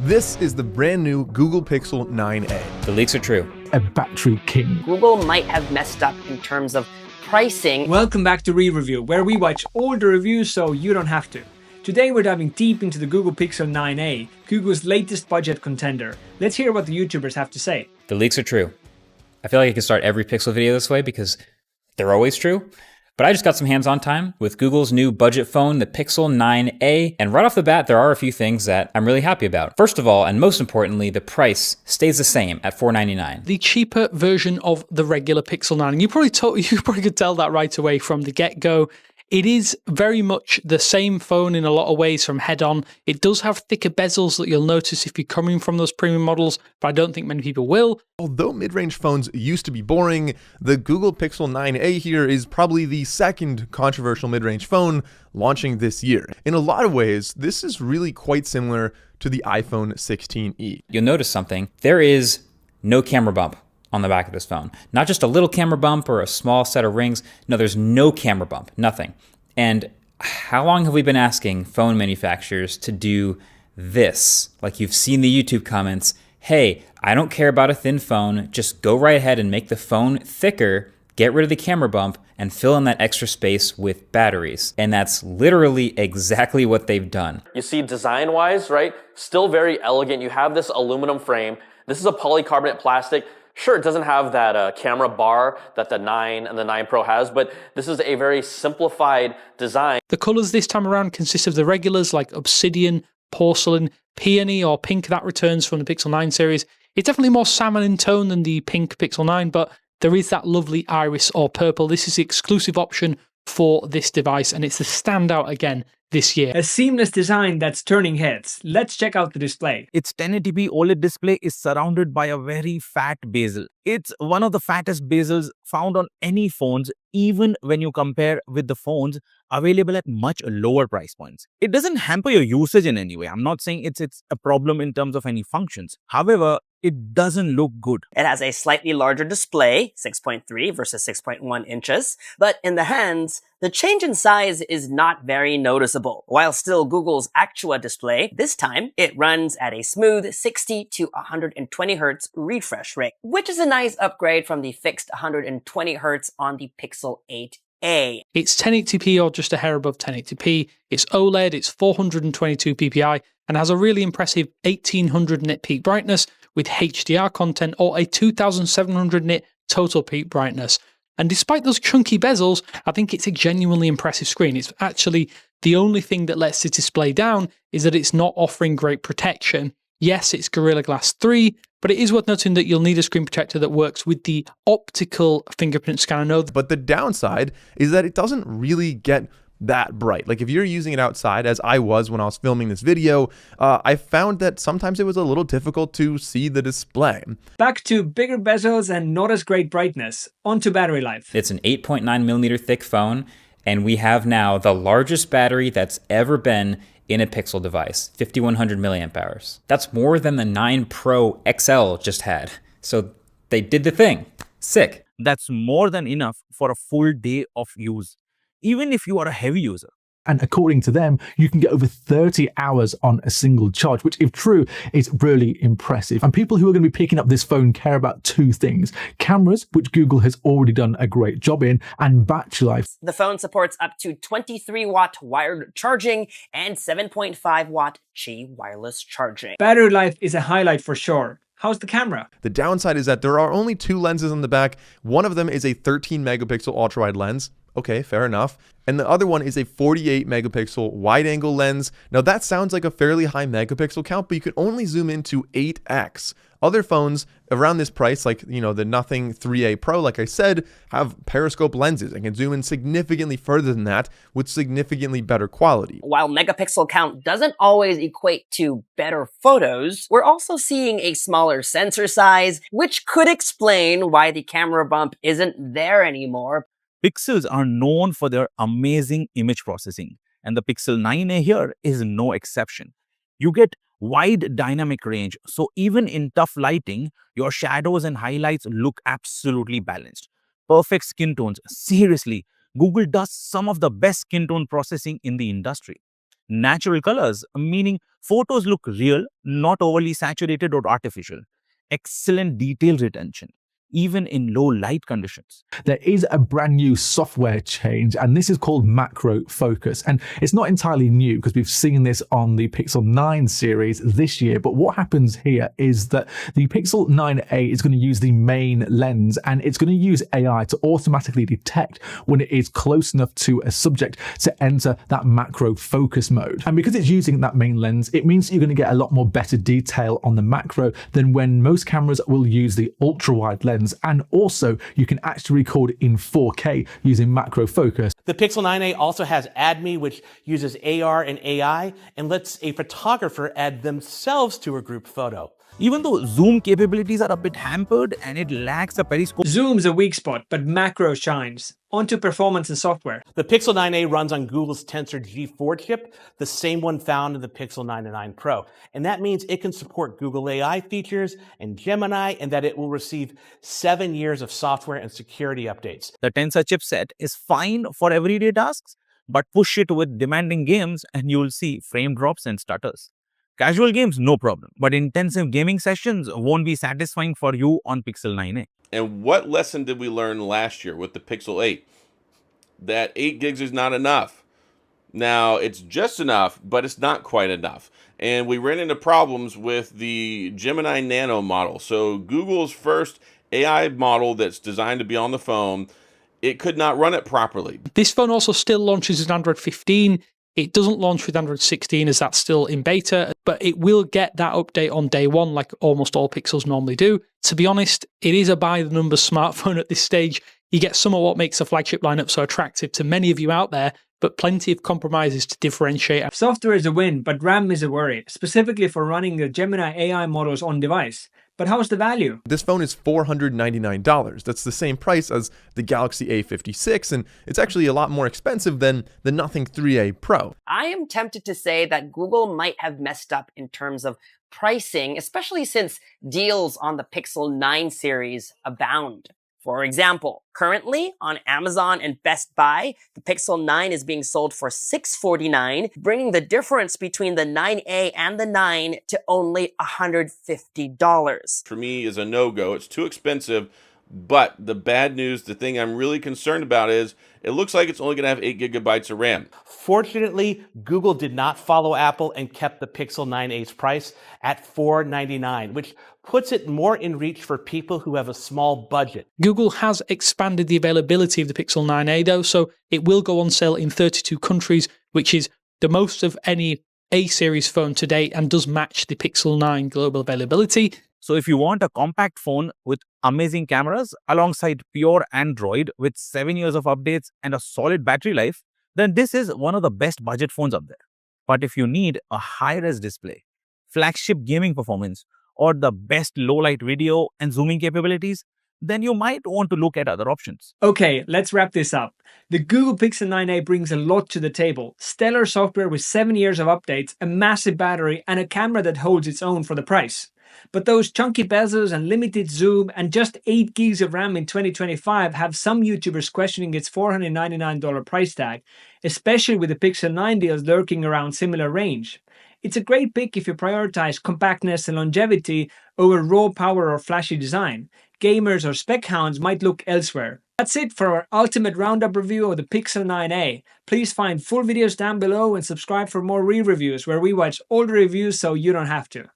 This is the brand new Google Pixel 9a. The leaks are true. A battery king. Google might have messed up in terms of pricing. Welcome back to Re-Review, where we watch all the reviews so you don't have to. Today we're diving deep into the Google Pixel 9a, Google's latest budget contender. Let's hear what the YouTubers have to say. The leaks are true. I feel like I could start every Pixel video this way because they're always true. But I just got some hands-on time with Google's new budget phone, the Pixel 9a, and right off the bat, there are a few things that I'm really happy about. First of all, and most importantly, the price stays the same at $499. The cheaper version of the regular Pixel 9. And you probably could tell that right away from the get-go. It is very much the same phone in a lot of ways from head-on. It does have thicker bezels that you'll notice if you're coming from those premium models, but I don't think many people will. Although mid-range phones used to be boring, the Google Pixel 9a here is probably the second controversial mid-range phone launching this year. In a lot of ways, this is really quite similar to the iPhone 16e. You'll notice something. There is no camera bump on the back of this phone. Not just a little camera bump or a small set of rings. No, there's no camera bump, nothing. And how long have we been asking phone manufacturers to do this? Like you've seen the YouTube comments, hey, I don't care about a thin phone, just go right ahead and make the phone thicker, get rid of the camera bump, and fill in that extra space with batteries. And that's literally exactly what they've done. You see design-wise, right? Still very elegant. You have this aluminum frame. This is a polycarbonate plastic. Sure, it doesn't have that camera bar that the 9 and the 9 Pro has, but this is a very simplified design. The colors this time around consist of the regulars like obsidian, porcelain, peony or pink that returns from the Pixel 9 series. It's definitely more salmon in tone than the pink Pixel 9, but there is that lovely iris or purple. This is the exclusive option for this device, and it's the standout again this year. A seamless design that's turning heads. Let's check out the display. Its 1080p OLED display is surrounded by a very fat bezel. It's one of the fattest bezels found on any phones, even when you compare with the phones available at much lower price points. It doesn't hamper your usage in any way. I'm not saying it's a problem in terms of any functions. However, it doesn't look good. It has a slightly larger display, 6.3 versus 6.1 inches, but in the hands, the change in size is not very noticeable. While still Google's Actua display, this time it runs at a smooth 60 to 120 Hz refresh rate, which is a nice upgrade from the fixed 120 Hz on the Pixel 8a. It's 1080p or just a hair above 1080p. It's OLED, it's 422 ppi, and has a really impressive 1800 nit peak brightness with HDR content or a 2700 nit total peak brightness. And despite those chunky bezels, I think it's a genuinely impressive screen. It's actually the only thing that lets the display down is that it's not offering great protection. Yes, it's Gorilla Glass 3, but it is worth noting that you'll need a screen protector that works with the optical fingerprint scanner node. But the downside is that it doesn't really get that bright. Like if you're using it outside, as I was when I was filming this video, I found that sometimes it was a little difficult to see the display. Back to bigger bezels and not as great brightness. On to battery life. It's an 8.9 millimeter thick phone, and we have now the largest battery that's ever been in a Pixel device, 5100 milliamp hours. That's more than the 9 Pro XL just had. So they did the thing. Sick. That's more than enough for a full day of use, even if you are a heavy user. And according to them, you can get over 30 hours on a single charge, which if true, is really impressive. And people who are going to be picking up this phone care about two things: cameras, which Google has already done a great job in, and battery life. The phone supports up to 23-watt wired charging and 7.5-watt Qi wireless charging. Battery life is a highlight for sure. How's the camera? The downside is that there are only two lenses on the back. One of them is a 13 megapixel ultra-wide lens. Okay, fair enough. And the other one is a 48 megapixel wide angle lens. Now that sounds like a fairly high megapixel count, but you can only zoom into 8x. Other phones around this price, like, the Nothing 3A Pro, like I said, have periscope lenses and can zoom in significantly further than that with significantly better quality. While megapixel count doesn't always equate to better photos, we're also seeing a smaller sensor size, which could explain why the camera bump isn't there anymore. Pixels are known for their amazing image processing, and the Pixel 9a here is no exception. You get wide dynamic range, so even in tough lighting, your shadows and highlights look absolutely balanced. Perfect skin tones. Seriously, Google does some of the best skin tone processing in the industry. Natural colors, meaning Photos look real, not overly saturated or artificial. Excellent detail retention, even in low light conditions. There is a brand new software change, and this is called macro focus. And it's not entirely new because we've seen this on the Pixel 9 series this year. But what happens here is that the Pixel 9a is going to use the main lens, and it's going to use AI to automatically detect when it is close enough to a subject to enter that macro focus mode. And because it's using that main lens, it means you're going to get a lot more better detail on the macro than when most cameras will use the ultra wide lens. And also, you can actually record in 4K using macro focus. The Pixel 9a also has Add Me, which uses AR and AI and lets a photographer add themselves to a group photo. Even though zoom capabilities are a bit hampered and it lacks a periscope. Zoom's a weak spot, but macro shines. On to performance and software. The Pixel 9a runs on Google's Tensor G4 chip, the same one found in the Pixel 9 and 9 Pro. And that means it can support Google AI features and Gemini, and that it will receive 7 years of software and security updates. The Tensor chipset is fine for everyday tasks, but push it with demanding games and you'll see frame drops and stutters. Casual games, no problem, but intensive gaming sessions won't be satisfying for you on Pixel 9a. And what lesson did we learn last year with the Pixel 8? That 8 gigs is not enough. Now, it's just enough, but it's not quite enough. And we ran into problems with the Gemini Nano model. So Google's first AI model that's designed to be on the phone, it could not run it properly. This phone also still launches with Android 15. It doesn't launch with Android 16 as that's still in beta, but it will get that update on day one like almost all Pixels normally do. To be honest, it is a by-the-numbers smartphone at this stage. You get some of what makes the flagship lineup so attractive to many of you out there, but plenty of compromises to differentiate. Software is a win, but RAM is a worry, specifically for running the Gemini AI models on device. But how's the value? This phone is $499. That's the same price as the Galaxy A56, and it's actually a lot more expensive than the Nothing 3A Pro. I am tempted to say that Google might have messed up in terms of pricing, especially since deals on the Pixel 9 series abound. For example, currently on Amazon and Best Buy, the Pixel 9 is being sold for $649, bringing the difference between the 9A and the 9 to only $150. For me, is a no-go. It's too expensive. But the bad news, the thing I'm really concerned about is it looks like it's only going to have 8 gigabytes of RAM. Fortunately, Google did not follow Apple and kept the Pixel 9a's price at $499, which puts it more in reach for people who have a small budget. Google has expanded the availability of the Pixel 9a though, so it will go on sale in 32 countries, which is the most of any A-series phone to date and does match the Pixel 9 global availability. So if you want a compact phone with amazing cameras alongside pure Android with 7 years of updates and a solid battery life, then this is one of the best budget phones out there. But if you need a high-res display, flagship gaming performance, or the best low-light video and zooming capabilities, then you might want to look at other options. Okay, let's wrap this up. The Google Pixel 9a brings a lot to the table. Stellar software with 7 years of updates, a massive battery, and a camera that holds its own for the price. But those chunky bezels and limited zoom and just 8 gigs of RAM in 2025 have some YouTubers questioning its $499 price tag, especially with the Pixel 9 deals lurking around similar range. It's a great pick if you prioritize compactness and longevity over raw power or flashy design. Gamers or spec hounds might look elsewhere. That's it for our ultimate roundup review of the Pixel 9a. Please find full videos down below and subscribe for more re-reviews where we watch older reviews so you don't have to.